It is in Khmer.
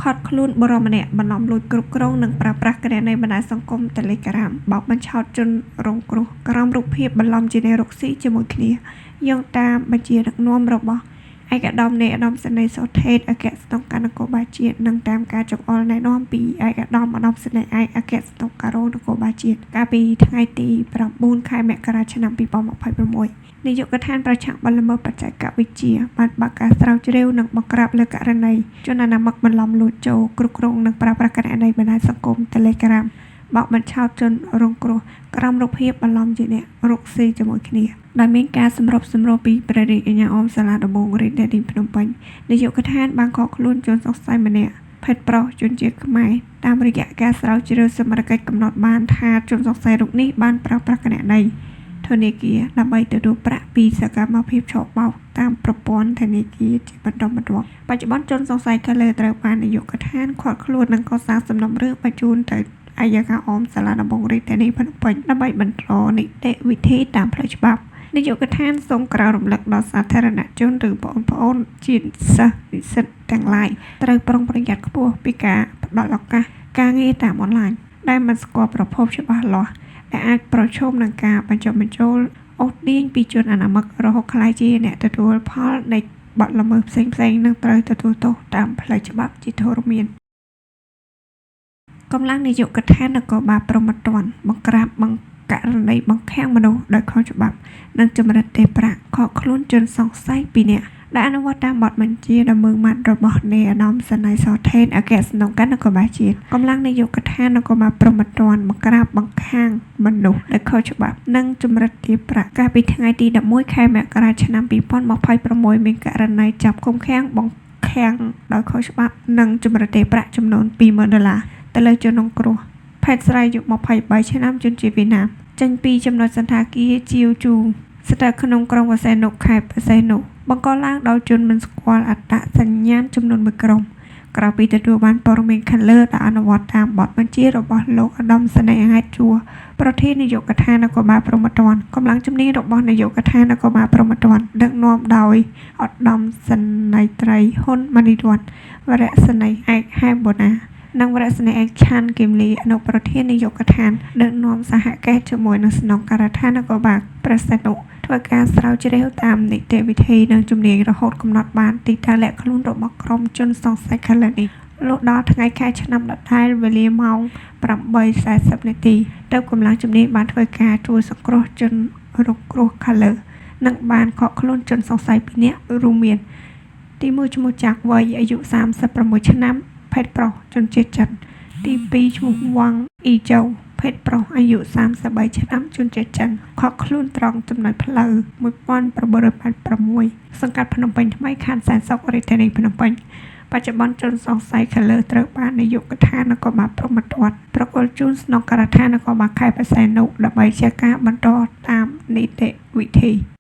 ខាត់ខ្លួនបរិមម្នាក់បន្លំលួចគ្រប់គ្រងនិងប្រើប្រាស់គណនីបណ្ដាញសង្គម Telegram បោកបញ្ឆោតជនរងគ្រោះក្រោមរូបភាពបន្លំជាអ្នករកស៊ីជាមួយគ្នាយោងតាមបញ្ជាដឹកនាំរបស់ឯកឧត្តមនៃឧត្តមសេនីយ៍ សុថេន អគ្គស្នងការនគរបាលជាតិនិងតាមការចង្អុលណែនាំពីឯកឧត្តមសេនីយ៍ឯកអគ្គស្នងការនគរបាលជាតិកាលពីថ្ងៃទី9 ខែមករាឆ្នាំ2026នាយកដ្ឋានប្រឆាំងបទល្មើសបច្ចេកវិទ្យាបានបើកការស្រាវជ្រាវនិងបង្ក្រាបលើករណីជនអនាមិកបន្លំលួចចូលគ្រប់គ្រងនិងប្រើប្រាស់គណនីបណ្ដាញសង្គម Telegram បោកបញ្ឆោតជនរងគ្រោះក្រោមរូបភាពបន្លំជាអ្នករកស៊ីជាមួយគ្នាដែលមានការសម្របសម្រួលពីព្រះរាជអាជ្ញាអមសាលាដំបងរាជធានីភ្នំពេញនាយកដ្ឋានបានខកខ្លួនជនសង្ស័យម្នាក់ភេទប្រុសជនជាតិខ្មែរតាមរយៈការស្រាវជ្រាវសមត្ថកិច្ចកំណត់បានថាជនសង្ស័យរូបនេះបានប្រើប្រាស់គណនីធនាគារដើម្បីទទួលប្រាក់ពីសកម្មភាពឆបោកតាមប្រព័ន្ធធនាគារជាបន្តបន្ទាប់បច្ចុប្បន្នជនសង្ស័យខាងលើត្រូវបាននាយកដ្ឋានឃាត់ខ្លួននិងកសាងសំណុំរឿងបញ្ជូនទៅអាយកាអមសាលាដំបងរាជធានីភ្នំពេញដើម្បីបន្តនីតិវិធីតាមផ្លូវច្បាប់នាយកដ្ឋានសូមក្រៅរំលឹកដល់សាធារណជនឬបងប្អូនជាសិស្សនិស្សិតទាំងឡាយត្រូវប្រុងប្រយ័ត្នខ្ពស់ពីការផ្ដល់ឱកាសការងារតាមអនឡាញដែលមិនស្គាល់ប្រភពច្បាស់លាស់ដែលអាចប្រឈមនឹងការបញ្ចុះបញ្ចូលអូសទាញពីជនអនាមិករហូតក្លាយជាអ្នកទទួលផលនៃបទល្មើសផ្សេងៗនិងត្រូវទទួលទោសតាមផ្លូវច្បាប់ជាធរមានកម្លាំងនាយកដ្ឋាននគរបាលព្រហ្មទណ្ឌបង្ក្រាបករណីបង្ខាំងមនុស្សដោយខុសច្បាប់និងចម្រិតទេប្រាក់ខកខ្លួនជនសង្ស័យ2នាក់ដែលអនុវត្តតាមបទបញ្ជាដ៏ម៉ឺងម៉ាត់របស់នាយឧត្តមសេនីយ៍ សុថេន អគ្គស្នងការនគរបាលជាតិកម្លាំងនាយកដ្ឋាននគរបាលព្រហ្មទណ្ឌបង្ក្រាបបង្ខាំងមនុស្សដោយខុសច្បាប់និងចម្រិតទេប្រាក់កាលពីថ្ងៃទី11 ខែមករាឆ្នាំ2026មានករណីចាប់ឃុំឃាំងបង្ខាំងដោយខុសច្បាប់និងចម្រិតទេប្រាក់ចំនួន$20,000ទៅលើជនរងគ្រោះភេទស្រីអាយុ23ឆ្នាំជនជាតិវៀតណាមចេញពីចំណុចសន្តាគារជាវជូស្ថិតក្នុងក្រុងបរសេនុខេត្តបរសេនុបង្កឡើងដោយជនមិនស្គាល់អត្តសញ្ញាណចំនួន1ក្រុមក្រោយពីទទួលបានព័ត៌មានខាងលើដែលអនុវត្តតាមបទបញ្ជារបស់លោកឧត្តមសេនីយ៍ហេតុជួរប្រធាននាយកដ្ឋាននគរបាលព្រហ្មទណ្ឌកម្លាំងជំនាញរបស់នាយកដ្ឋាននគរបាលព្រហ្មទណ្ឌដឹកនាំដោយឧត្តមសេនីយ៍ត្រីហ៊ុនម៉ាណីរតន៍វរសេនីយ៍ឯកហែមបូណានិងវរសេនីយ៍ឯកឆាន់គឹមលីអនុប្រធាននាយកដ្ឋានដឹកនាំសហការជាមួយនឹងស្នងការដ្ឋាននគរបាលព្រះសីហនុធ្វើការស្រាវជ្រាវតាមនីតិវិធីនិងជំនាញរហូតកំណត់បានទីតាំងលាក់ខ្លួនរបស់ក្រុមជនសង្ស័យខាងលើនេះលុះដល់ថ្ងៃខែឆ្នាំដដែលវេលាម៉ោង 8:40 នាទីទើបកម្លាំងជំនាញបានធ្វើការជួយសង្គ្រោះជនរងគ្រោះខាងលើនិងបានខកខ្លួនជនសង្ស័យ2នាក់រួមមានទី1ឈ្មោះចាក់វ័យអាយុ36ឆ្នាំភេទប្រុសជនជាតិចិនទី2ឈ្មោះវ៉ាងអ៊ីជូភេទប្រុសអាយុ33ឆ្នាំជនជាតិចិនខកខ្លួនត្រង់ចំណុចផ្លូវ1986សង្កាត់ភ្នំពេញថ្មីខណ្ឌសែនសុខរាជធានីភ្នំពេញបច្ចុប្បន្នជនសង្ស័យខាងលើត្រូវបាននាយកដ្ឋាននគរបាលព្រហ្មទណ្ឌប្រគល់ជូនស្នងការដ្ឋាននគរបាលខេត្តបរសេនុដើម្បីជាការបន្តតាមនីតិវិធី